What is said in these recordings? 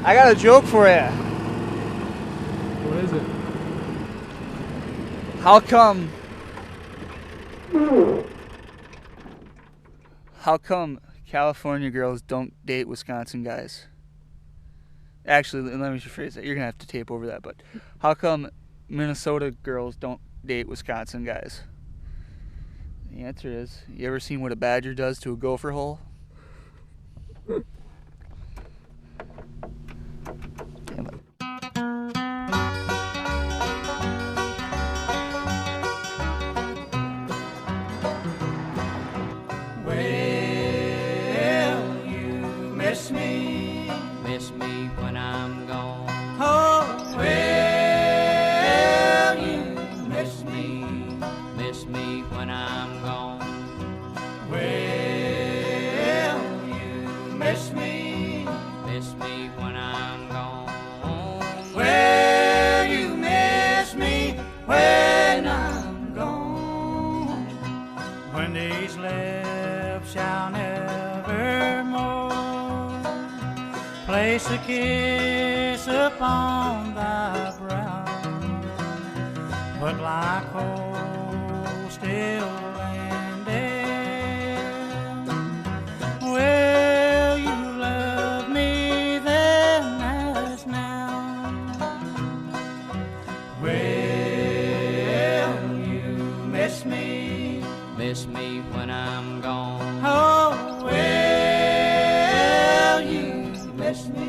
I got a joke for you. What is it? How come California girls don't date Wisconsin guys? Actually, let me rephrase that. You're going to have to tape over that, but how come Minnesota girls don't date Wisconsin guys? The answer is, you ever seen what a badger does to a gopher hole? Damn it. Well, you miss me when I'm gone. Oh, well, you miss me when I'm gone. Well, you miss me when I'm gone. Well, you miss me when I'm gone. When these lips shall nevermore place a kiss upon thy brow, but like old still landing. Well, you love me then as now. Well, you miss me when I'm gone. Oh, well, you miss me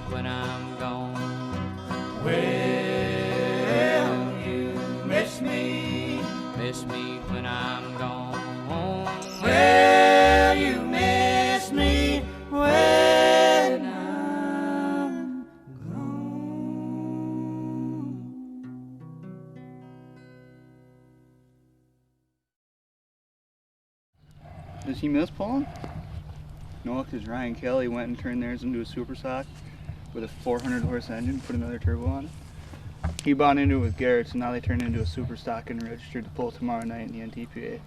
when I'm gone. Well, you miss me when I'm gone. Well, you miss me when I'm gone. Does he miss pulling? No, because Ryan Kelly went and turned theirs into a super stock with a 400 horse engine, put another turbo on it. He bought into it with Garrett, so now they turned into a super stock and registered to pull tomorrow night in the NTPA.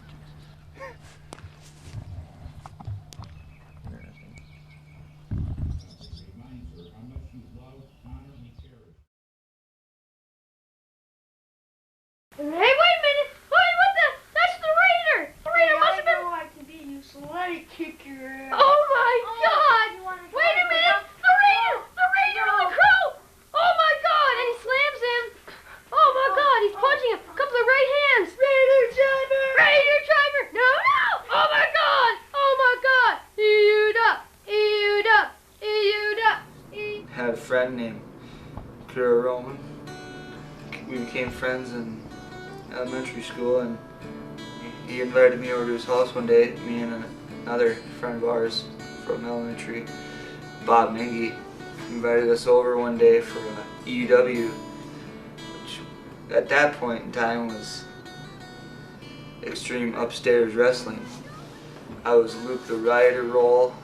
Hey, wait a minute! Wait, what the? That's the Raider! The Raider must have been... I know I can beat you, so let me kick your ass. Oh my God! Wait a minute! The Raider! The Raider of the Crow! Oh my God! And he slams him! Oh my God! He's punching him! A couple of right hands! Raider driver! Raider driver! No, no! Oh my God! Oh my God! Euda! Euda! Euda! Had a friend named Cordero Roman. We became friends in elementary school, and he invited me over to his house one day, me and another friend of ours from elementary, Bob Mingy, invited us over one day for a EUW, which at that point in time was extreme upstairs wrestling. I was Luke the Rioter role.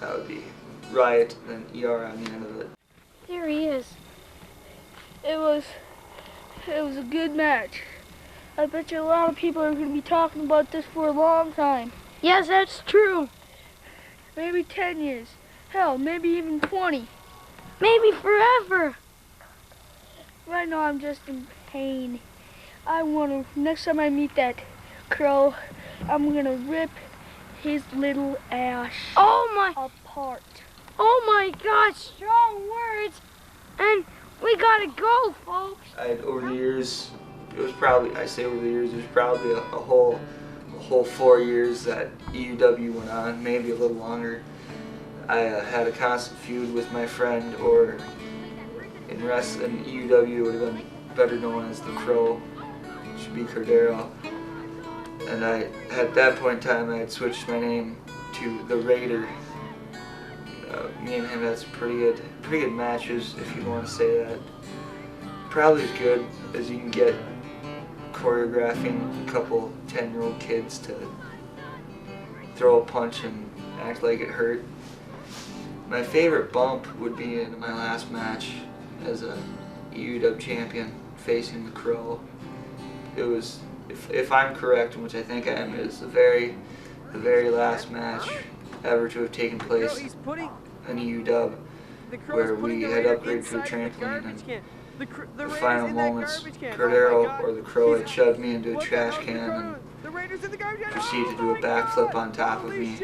That would be Riot, then ER on the end of it. There he is. It was a good match. I bet you a lot of people are going to be talking about this for a long time. Yes, that's true. Maybe 10 years. Hell, maybe even 20. Maybe forever. Right now I'm just in pain. I want to, next time I meet that crow, I'm going to rip his little ass apart. Oh my God, strong words. And we gotta go, folks. Over the years, it was probably, I say over the years, there's probably a whole 4 years that EUW went on, maybe a little longer. I had a constant feud with my friend, or in wrestling, EUW would have been better known as the Crow, which would be Cordero. And at that point in time, I had switched my name to the Raider. Me and him had some pretty good matches, if you want to say that. Probably as good as you can get choreographing a couple 10-year-old kids to throw a punch and act like it hurt. My favorite bump would be in my last match as a EUW champion facing the Crow. It was, if I'm correct, which I think I am, it is the very last match ever to have taken place an EU dub where we had upgraded to a trampoline, and the final moments, Cordero, or the Crow, had shoved me into a trash can and proceeded to do a backflip on top of me,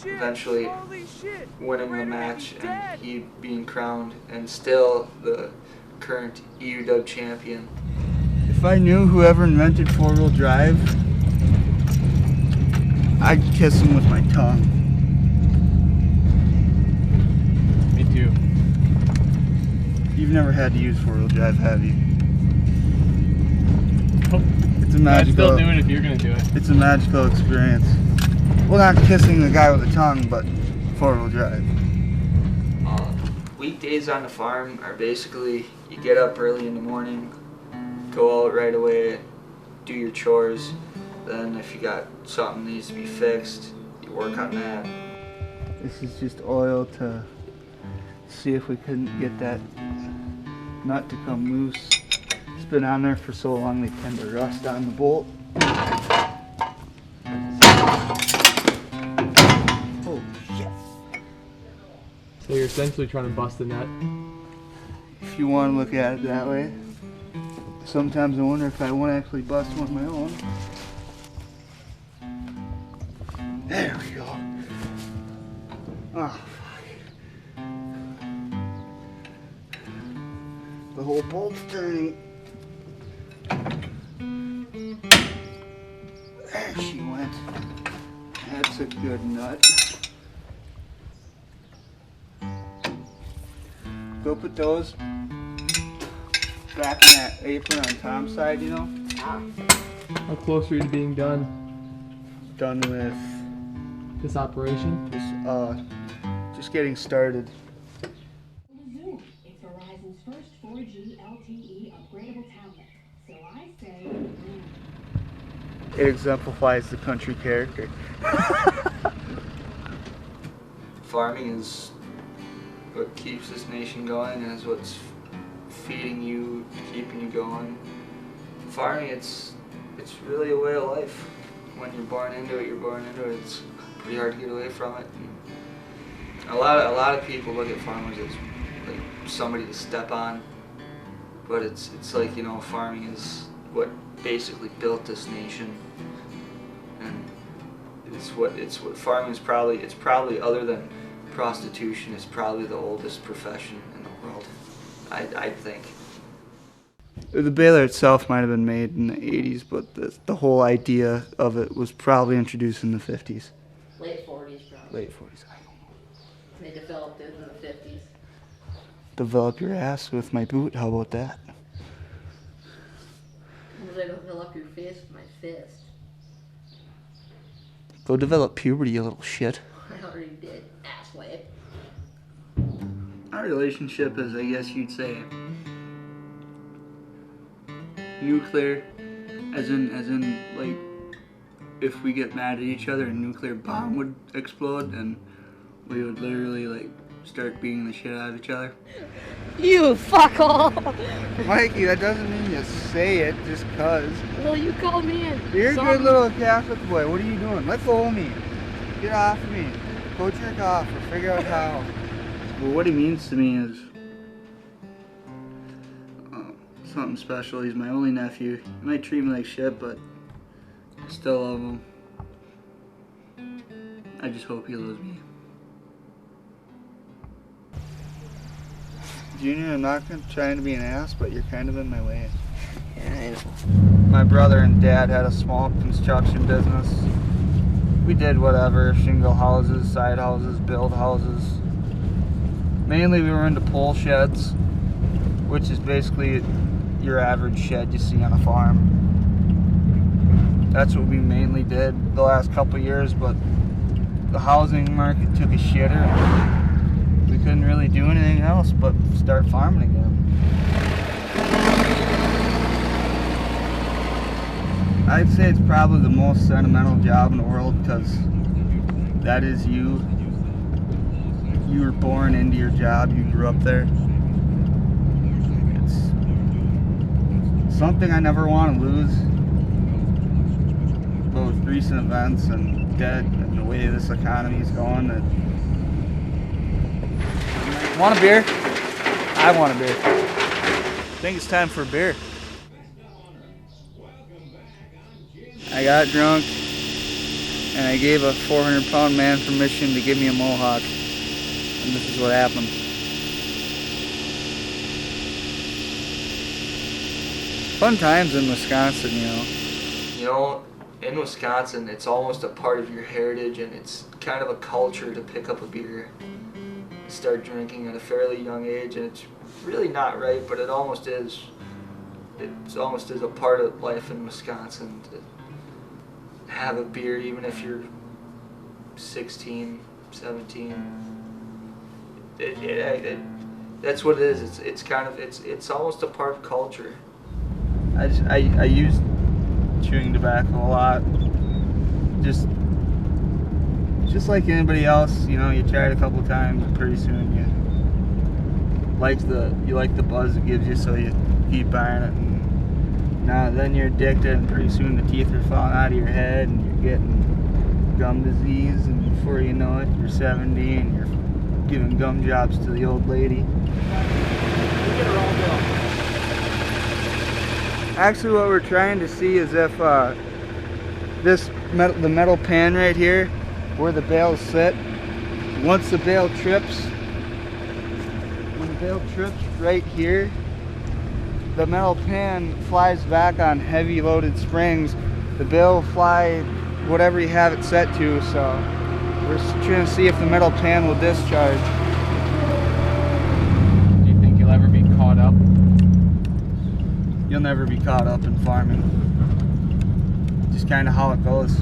eventually winning the match and he being crowned and still the current EU dub champion. If I knew whoever invented four-wheel drive, I'd kiss him with my tongue. Me too. You've never had to use four-wheel drive, have you? Nope. It's a I'd magical. still do it if you're gonna do it. It's a magical experience. Well, not kissing the guy with the tongue, but four-wheel drive. Weekdays on the farm are basically you get up early in the morning, go out right away, do your chores. Then if you got something that needs to be fixed, you work on that. This is just oil to see if we couldn't get that nut to come loose. It's been on there for so long they tend to rust on the bolt. Oh shit. So you're essentially trying to bust a nut. If you want to look at it that way. Sometimes I wonder if I want to actually bust one of my own. There we go. Oh, fuck. The whole bolt's turning. There she went. That's a good nut. Go put those back in that apron on Tom's side, you know? How close are you to being done? Done with This operation? just getting started. Zoom. It's Verizon's first 4G LTE upgradable tablet. So I say, It exemplifies the country character. Farming is what keeps this nation going, and is what's feeding you, keeping you going. Farming, it's really a way of life. When you're born into it, you're born into it. It's pretty hard to get away from it. And a lot of people look at farmers as like somebody to step on, but it's like, you know, farming is what basically built this nation, and it's what farming is probably. It's probably, other than prostitution, is probably the oldest profession in the world. I think. The baler itself might have been made in the 80s, but the whole idea of it was probably introduced in the 50s. Late 40s, probably. Late 40s, I don't know. They developed it in the 50s. Develop your ass with my boot, how about that? Because I develop your face with my fist. Go develop puberty, you little shit. I already did, asswipe. Our relationship is, I guess you'd say, nuclear, as in like, if we get mad at each other, a nuclear bomb would explode and we would literally like start beating the shit out of each other. You fuck off! Mikey, that doesn't mean you say it just cause. Well, you call me in. You're a good little Catholic boy. What are you doing? Let go of me. Get off of me. Go jerk off or figure out how. Well, what he means to me is something special. He's my only nephew. He might treat me like shit, but I still love him. I just hope he loves me. Junior, I'm not trying to be an ass, but you're kind of in my way. Yeah, I know. My brother and dad had a small construction business. We did whatever, shingle houses, side houses, build houses. Mainly we were into pole sheds, which is basically your average shed you see on a farm. That's what we mainly did the last couple of years, but the housing market took a shitter. We couldn't really do anything else but start farming again. I'd say it's probably the most sentimental job in the world, because that is you. You were born into your job, you grew up there. It's something I never want to lose. But with recent events and debt and the way this economy is going. Want a beer? I want a beer. I think it's time for a beer. I got drunk and I gave a 400-pound man permission to give me a mohawk. And this is what happened. Fun times in Wisconsin, you know. You know, in Wisconsin, it's almost a part of your heritage, and it's kind of a culture to pick up a beer, start drinking at a fairly young age, and it's really not right, but it almost is. It almost is a part of life in Wisconsin to have a beer, even if you're 16, 17. That's what it is. It's kind of it's almost a part of culture. I use chewing tobacco a lot. Just like anybody else, you know, you try it a couple times and pretty soon you like the buzz it gives you, so you keep buying it, and now then you're addicted, and pretty soon the teeth are falling out of your head and you're getting gum disease, and before you know it you're 70 and you're giving gum jobs to the old lady. Actually, what we're trying to see is if the metal pan right here, where the bales sit, once the bale trips, when the bale trips right here, the metal pan flies back on heavy loaded springs. The bale will fly whatever you have it set to, so we're trying to see if the metal pan will discharge. Do you think you'll ever be caught up? You'll never be caught up in farming. Just kind of how it goes.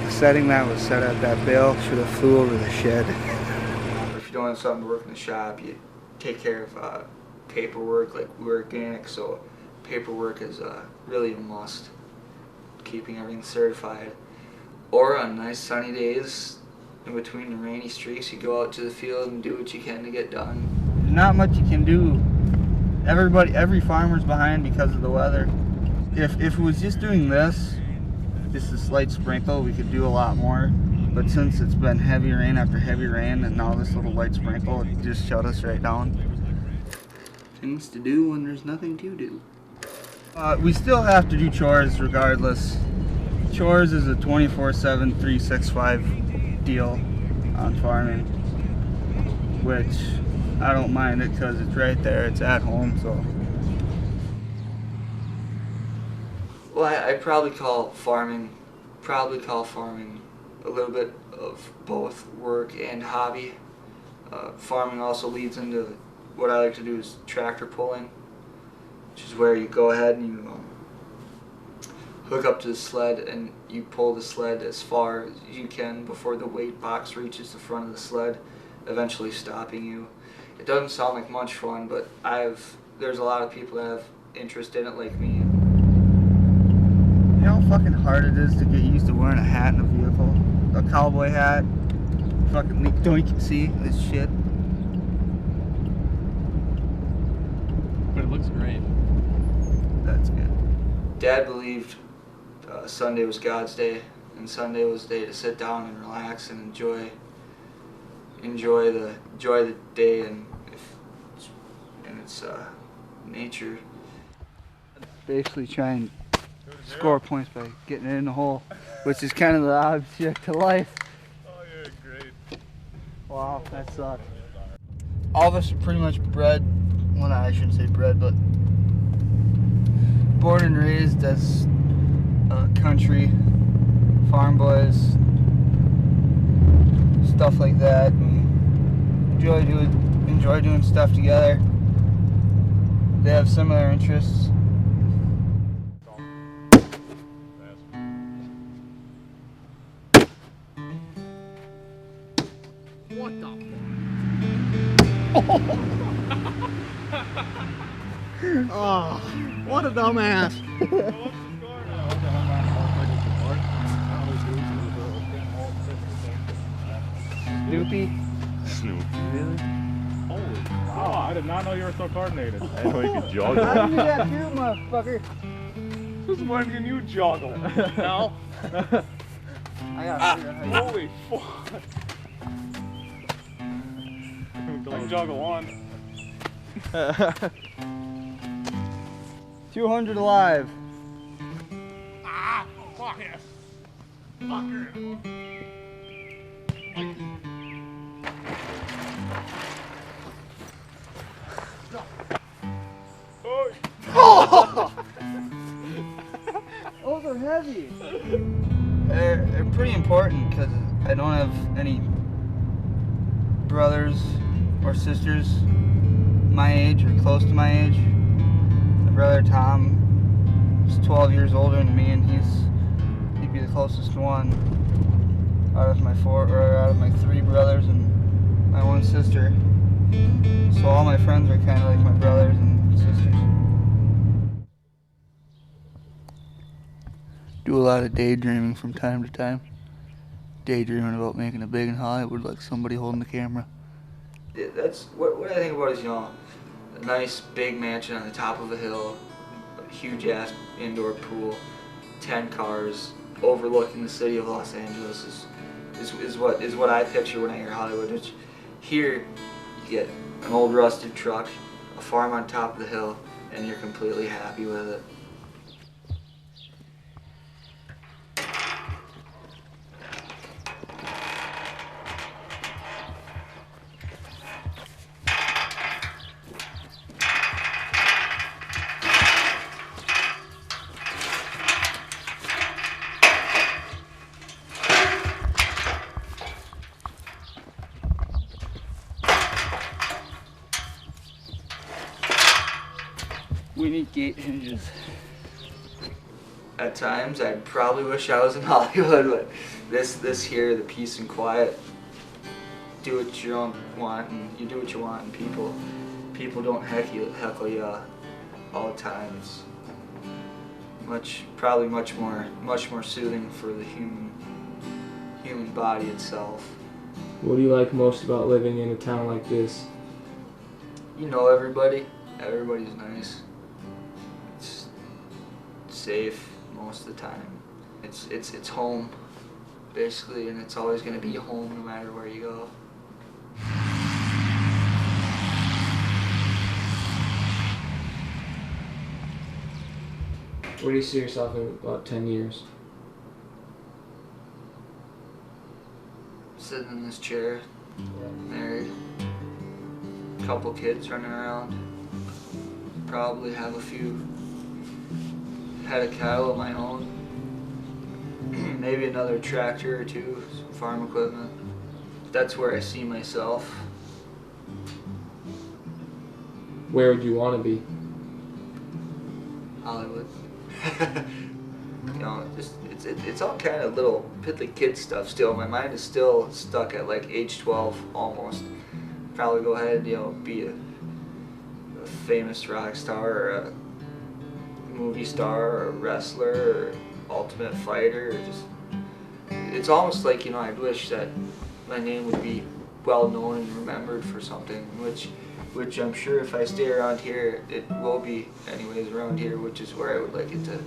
Setting that was set at that bale should have flew over the shed. If you don't have something to work in the shop, you take care of paperwork. Like, we're organic, so paperwork is really a must. Keeping everything certified. Or on nice sunny days, in between the rainy streaks, you go out to the field and do what you can to get done. There's not much you can do. Every farmer's behind because of the weather. If it was just doing this, just a slight sprinkle, we could do a lot more, but since it's been heavy rain after heavy rain and now this little light sprinkle, it just shut us right down. Things to do when there's nothing to do. We still have to do chores regardless. Chores is a 24/7, 365 deal on farming, which I don't mind it because it's right there, it's at home, so. Well, I'd probably call farming a little bit of both work and hobby. Farming also leads into what I like to do is tractor pulling, which is where you go ahead and you hook up to the sled and you pull the sled as far as you can before the weight box reaches the front of the sled, eventually stopping you. It doesn't sound like much fun, but there's a lot of people that have interest in it like me. You know how fucking hard it is to get used to wearing a hat in a vehicle? A cowboy hat. Fucking doink, see this shit. But it looks great. That's good. Dad believed Sunday was God's day, and Sunday was the day to sit down and relax and enjoy the day and its nature. Basically try and score points by getting it in the hole, which is kind of the object of life. Oh, you're great. Wow, that sucks. All of us are pretty much bred, well, no, I shouldn't say bred, but born and raised as country farm boys, stuff like that. And enjoy doing stuff together. They have similar interests. Oh, what a dumbass. Snoopy? Snoopy. Really? Holy wow, I did not know you were so coordinated. I know you could juggle. I do that too, motherfucker. Just when can you juggle? No? I gotta figure out how you Holy fuck. I can juggle one. 200 alive. Ah, fuck it. Fucker. Oh! Those are heavy. They're pretty important because I don't have any brothers or sisters my age or close to my age. My brother Tom is 12 years older than me, and he'd be the closest one out of my three brothers and my one sister. So all my friends are kind of like my brothers and sisters. Do a lot of daydreaming from time to time. Daydreaming about making it big in Hollywood like somebody holding the camera. Yeah, that's what I think about is, you know, a nice big mansion on the top of a hill, a huge ass indoor pool, 10 cars overlooking the city of Los Angeles is what I picture when I hear Hollywood. Which here you get an old rusted truck, a farm on top of the hill, and you're completely happy with it. We need gate hinges. At times, I probably wish I was in Hollywood, but this here, the peace and quiet, do what you don't want, and you do what you want, and people don't heckle you all the time. It's probably much more soothing for the human body itself. What do you like most about living in a town like this? You know everybody. Everybody's nice. It's safe most of the time. It's home, basically, and it's always going to be home no matter where you go. Where do you see yourself in about 10 years? Sitting in this chair, married, couple kids running around, probably have a few head of cattle of my own, maybe another tractor or two, some farm equipment. That's where I see myself. Where would you want to be? Hollywood. You know, it's all kind of little piddly kid stuff still. My mind is still stuck at like age 12 almost. Probably go ahead and, you know, be a famous rock star or a movie star or a wrestler or ultimate fighter, or just, it's almost like, you know, I wish that my name would be well known and remembered for something, which I'm sure if I stay around here, it will be anyways around here, which is where I would like it to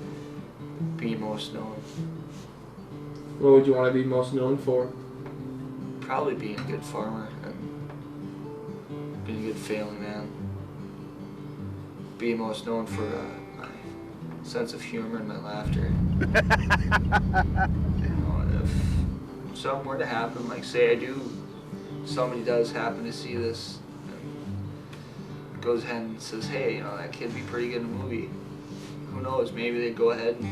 be most known. What would you want to be most known for? Probably being a good farmer and being a good family man. Being most known for my sense of humor and my laughter. You know, if something were to happen, like say somebody does happen to see this, goes ahead and says, hey, you know, that kid'd be pretty good in a movie. Who knows, maybe they'd go ahead and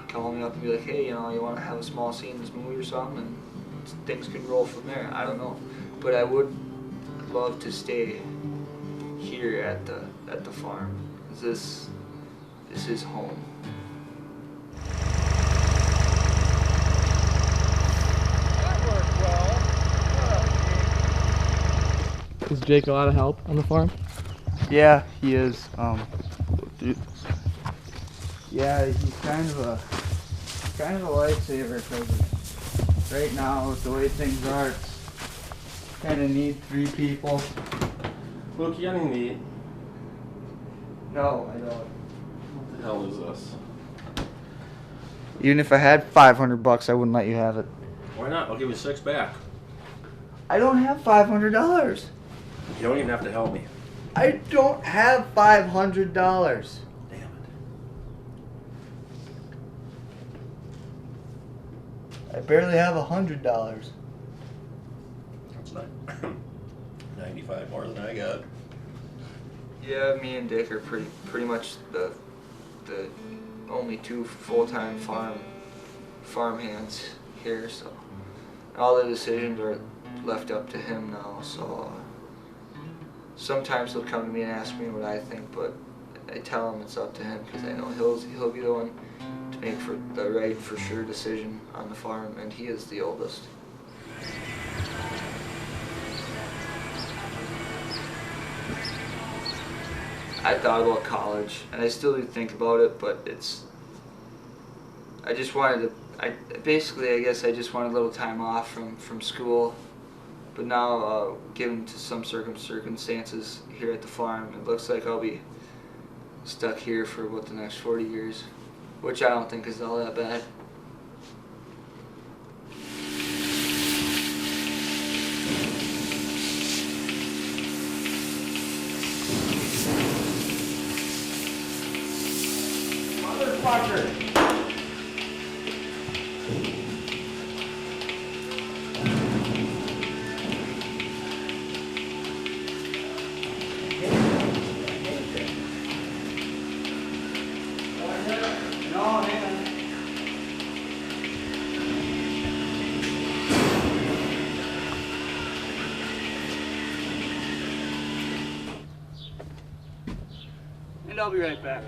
call me up and be like, hey, you know, you want to have a small scene in this movie or something, and things could roll from there. I don't know. But I would love to stay here at the farm, because this is home. That worked well. Is Jake a lot of help on the farm? Yeah, he is. Yeah, he's kind of a lifesaver because right now, with the way things are, it's kind of need 3 people. Luke, you got any meat? No, I don't. What the hell is this? Even if I had $500, I wouldn't let you have it. Why not? I'll give you 6 back. I don't have $500. You don't even have to help me. I don't have $500. Damn it. I barely have $100. That's not 95 more than I got. Yeah, me and Dick are pretty much the only 2 full-time farm hands here, so all the decisions are left up to him now. So sometimes he'll come to me and ask me what I think, but I tell him it's up to him because I know he'll be the one to make for the right for sure decision on the farm, and he is the oldest. I thought about college, and I still do think about it, but I just wanted to, I guess I just wanted a little time off from school, but now, given to some circumstances here at the farm, it looks like I'll be stuck here for about the next 40 years, which I don't think is all that bad. And I'll be right back.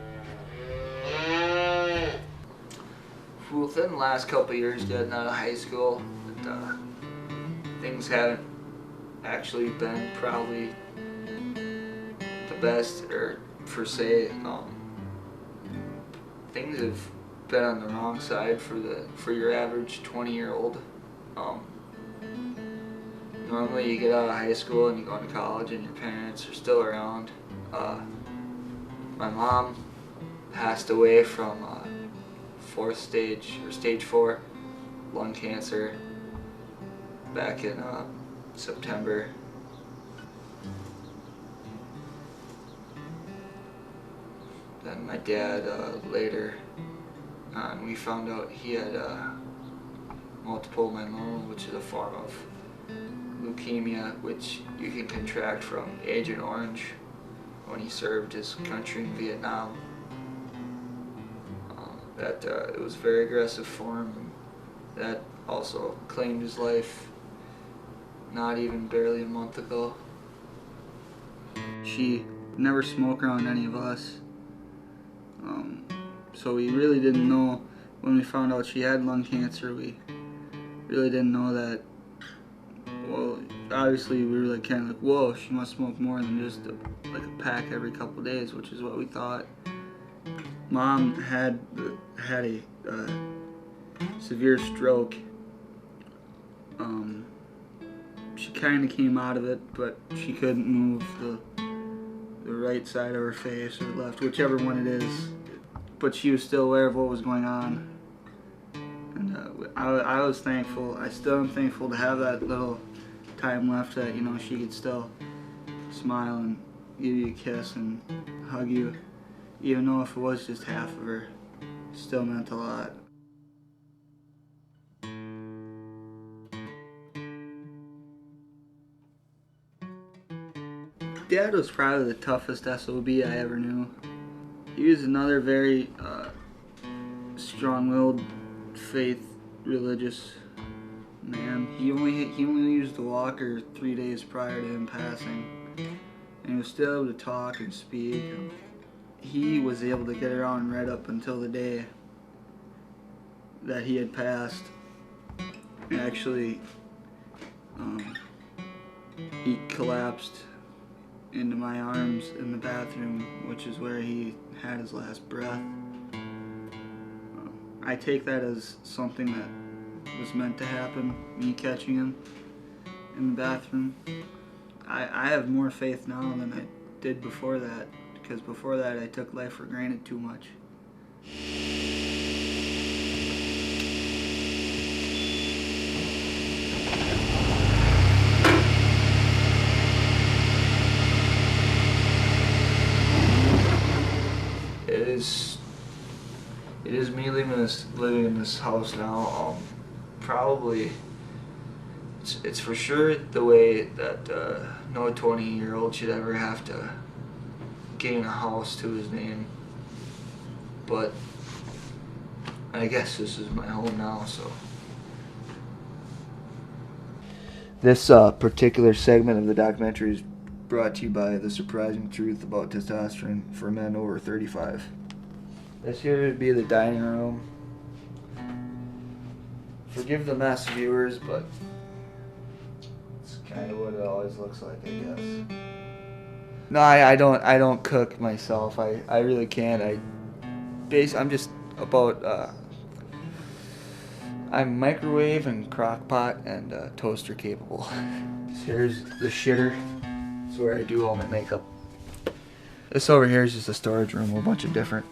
Within the last couple of years getting out of high school, things haven't actually been probably the best, or per se. Things have been on the wrong side for your average 20-year-old. Normally you get out of high school and you go into college and your parents are still around. My mom passed away from stage 4 lung cancer back in September. Then my dad later on, we found out he had multiple myeloma, which is a form of leukemia, which you can contract from Agent Orange when he served his country in Vietnam. It was a very aggressive form, and that also claimed his life not even barely a month ago. She never smoked around any of us, so we really didn't know. When we found out she had lung cancer, we really didn't know that. Well, obviously we were kind of like, whoa, she must smoke more than just like a pack every couple of days, which is what we thought. Mom had a severe stroke. She kind of came out of it, but she couldn't move the right side of her face or left, whichever one it is. But she was still aware of what was going on, and I was thankful. I still am thankful to have that little time left that she could still smile and give you a kiss and hug you. Even though if it was just half of her, it still meant a lot. Dad was probably the toughest SOB I ever knew. He was another very strong-willed, faith, religious man. He only used the walker 3 days prior to him passing, and he was still able to talk and speak. He was able to get around right up until the day that he had passed. And actually, he collapsed into my arms in the bathroom, which is where he had his last breath. I take that as something that was meant to happen, me catching him in the bathroom. I have more faith now than I did before that, because before that I took life for granted too much. It is me living in this house now. Probably, it's for sure the way that no 20-year-old should ever have to gain a house to his name. But I guess this is my home now, so. This particular segment of the documentary is brought to you by the surprising truth about testosterone for men over 35. This here would be the dining room. Forgive the mess, viewers, but it's kind of what it always looks like, I guess. No, I don't cook myself. I really can't. I'm just about I'm microwave and crock pot and toaster capable. Here's the shitter. It's where I do all my makeup. This over here is just a storage room with a bunch of different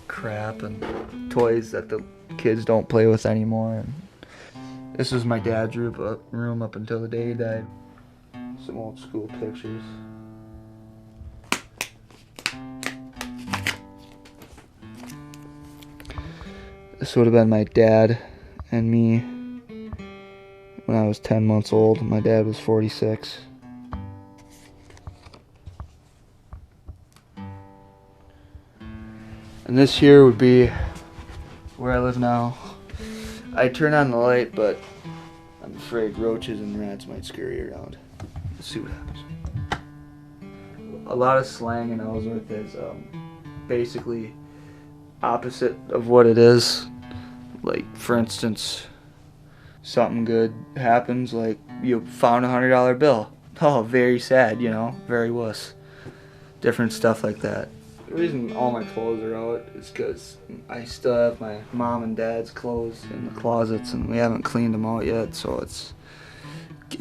crap and toys that the kids don't play with anymore. And this was my dad's room up until the day he died. Some old school pictures. This would have been my dad and me when I was 10 months old. My dad was 46. And this here would be where I live now. I turn on the light, but I'm afraid roaches and rats might scurry around. Let's see what happens. A lot of slang in Ellsworth is basically opposite of what it is. Like, for instance, something good happens, like you found a $100 bill. Oh, very sad, you know, very wuss. Different stuff like that. The reason all my clothes are out is because I still have my mom and dad's clothes in the closets and we haven't cleaned them out yet, so it's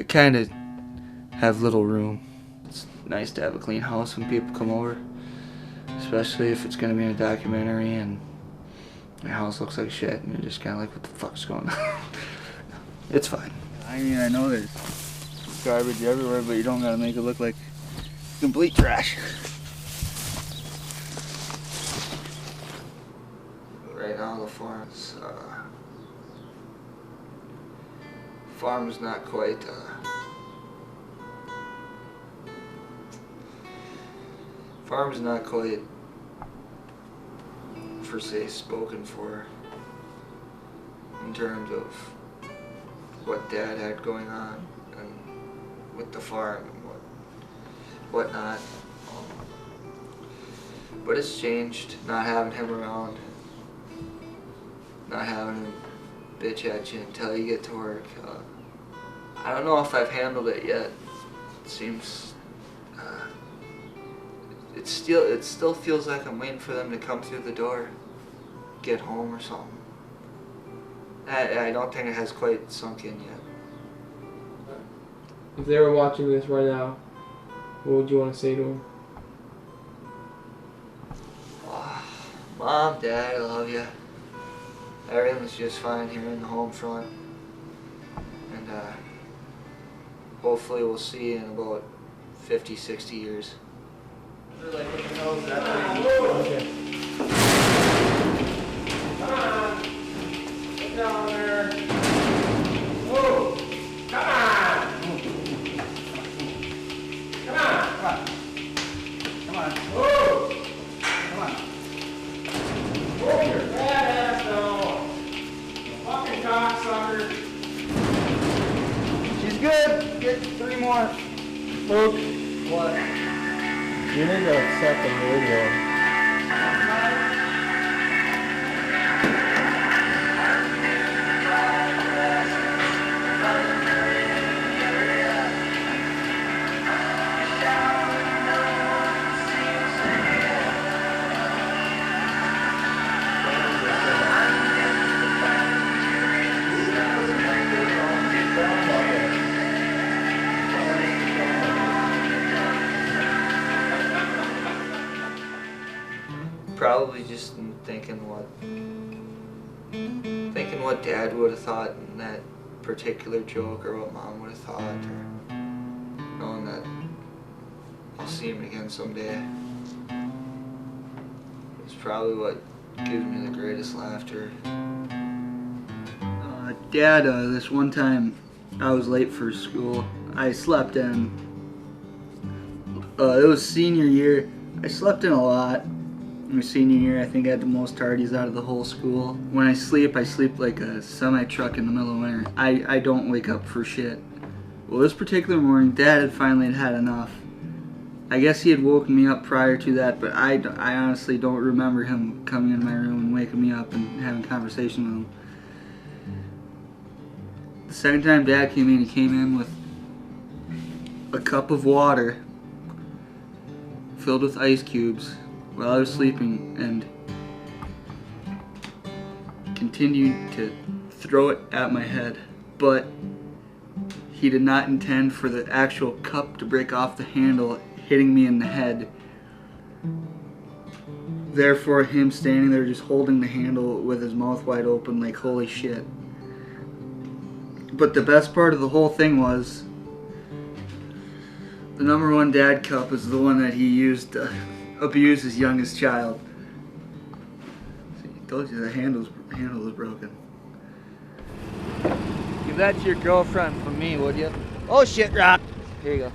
kind of have little room. It's nice to have a clean house when people come over, especially if it's going to be in a documentary and your house looks like shit and you're just kind of like, what the fuck's going on? It's fine. I mean, I know there's garbage everywhere, but you don't gotta make it look like complete trash. Right now the farm's not quite per se spoken for in terms of what Dad had going on and with the farm and whatnot. But it's changed, not having him around, not having him bitch at you until you get to work. I don't know if I've handled it yet. It seems it still feels like I'm waiting for them to come through the door, get home or something. I don't think it has quite sunk in yet. If they were watching this right now, what would you want to say to them? Mom, Dad, I love you. Everything's just fine here in the home front. And hopefully we'll see you in about 50, 60 years. Okay. Down there. Whoa! Come on! Come on! Come on! Come on! Whoa! Come on! Whoa, your fat ass down! Fucking cocksucker! She's good. Get 3 more. Luke, What? you need to set the radio. Probably just thinking what Dad would have thought in that particular joke, or what Mom would have thought, or knowing that I'll see him again someday. It's probably what gives me the greatest laughter. Dad, this one time I was late for school. I slept in. It was senior year. I slept in a lot. My senior year, I think I had the most tardies out of the whole school. When I sleep like a semi-truck in the middle of winter. I don't wake up for shit. Well, this particular morning, Dad had finally had enough. I guess he had woken me up prior to that, but I honestly don't remember him coming in my room and waking me up and having a conversation with him. The second time Dad came in, he came in with a cup of water filled with ice cubes while I was sleeping, and continued to throw it at my head, but he did not intend for the actual cup to break off the handle, hitting me in the head. Therefore, him standing there just holding the handle with his mouth wide open like holy shit. But the best part of the whole thing was the #1 Dad cup is the one that he used to abuse his youngest child. See, I told you the handle was broken. Give that to your girlfriend from me, would you? Oh shit, Rock! Here you go.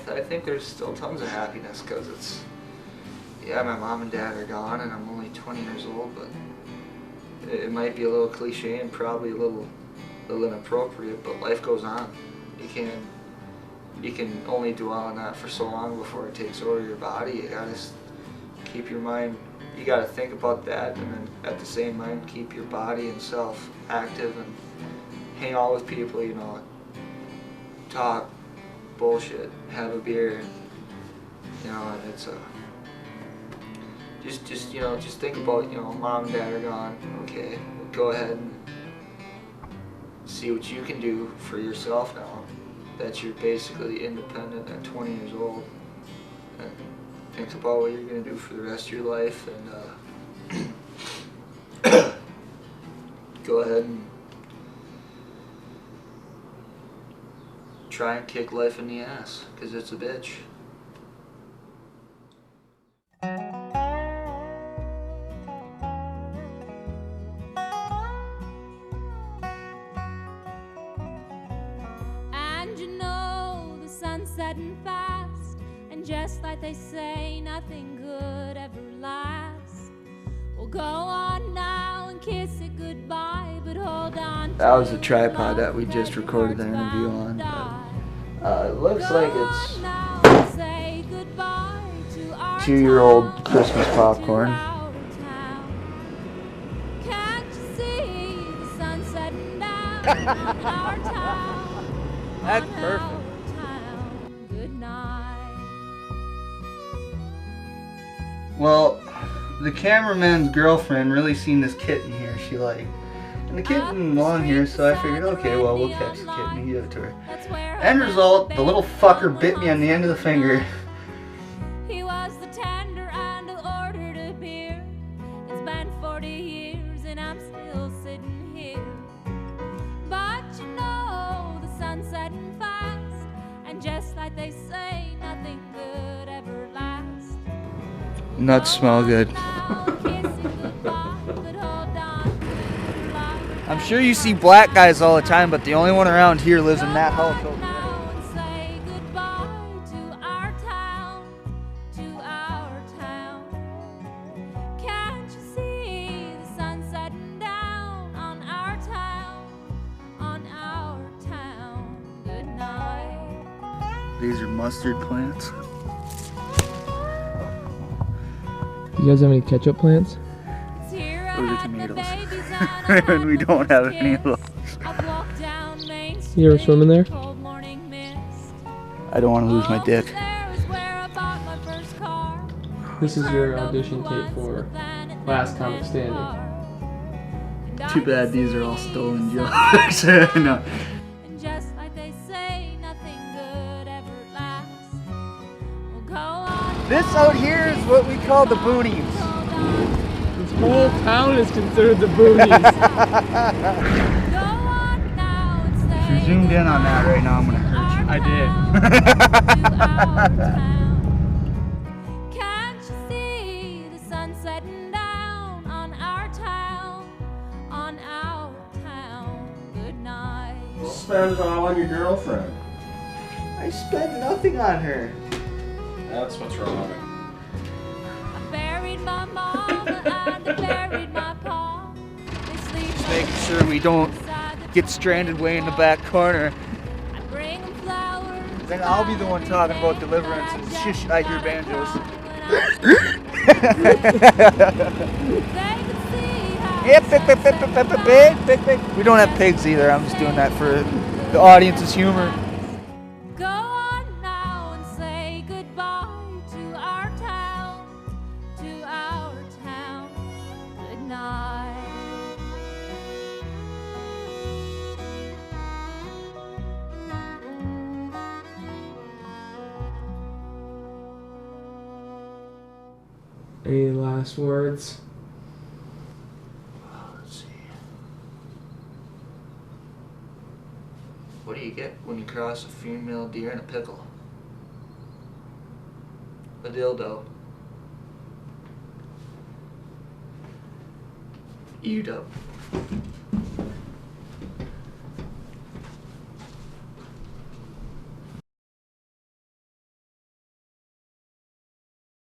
I think there's still tons of happiness, because yeah, my mom and dad are gone and I'm only 20 years old, but it might be a little cliche and probably a little inappropriate, but life goes on. You can only dwell on that for so long before it takes over your body. You gotta keep your mind, you gotta think about that, and then at the same time keep your body and self active and hang out with people, you know, talk, bullshit, have a beer, you know, and it's just you know, just think about, you know, mom and dad are gone. Okay, go ahead and see what you can do for yourself now that you're basically independent at 20 years old, and think about what you're going to do for the rest of your life, and go ahead and try and kick life in the ass, because it's a bitch. And you know the sun's setting fast, and just like they say, nothing good ever lasts. We'll go on now and kiss it goodbye, but hold on. That was a tripod that we just recorded the interview on. It looks like it's 2-year-old Christmas popcorn. Can't you see the sun setting down on our town? That's perfect. Good night. Well, the cameraman's girlfriend really seen this kitten here she liked. And the kitten didn't belong here, so I figured, okay, well, we'll catch the kitten and give it to her. End result, the little fucker bit me on the end of the finger. He was the tender and I ordered a beer. It's been 40 years and I'm still sitting here. But you know the sun's setting fast, and just like they say, nothing good ever lasts. Nuts smell good. I'm sure you see black guys all the time, but the only one around here lives in that house over there. These are mustard plants. You guys have any ketchup plants? Those are tomatoes. And we don't have any of those. You ever swim in there? I don't want to lose my dick. This is your audition tape for Last Comic Standing. Too bad these are all stolen jokes. No. This out here is what we call the boonies. This whole town is considered the boonies. If you're zoomed in on that right now, I'm gonna hurt you. I did. Can't you see the sun setting down on our town, on our town? Good night. Spend it all on your girlfriend. I spent nothing on her. That's what's wrong. I buried my mom and I buried my pa. Just making sure we don't get stranded way in the back corner. I bring them flowers. Then I'll be the one talking about deliverance and shush, I hear banjos. Yep, pig. We don't have pigs either. I'm just doing that for the audience's humor. Go on now and say goodbye to our town, to our town. Good night. Any last words? Let's see. What do you get when you cross a female deer and a pickle? A dildo. UW.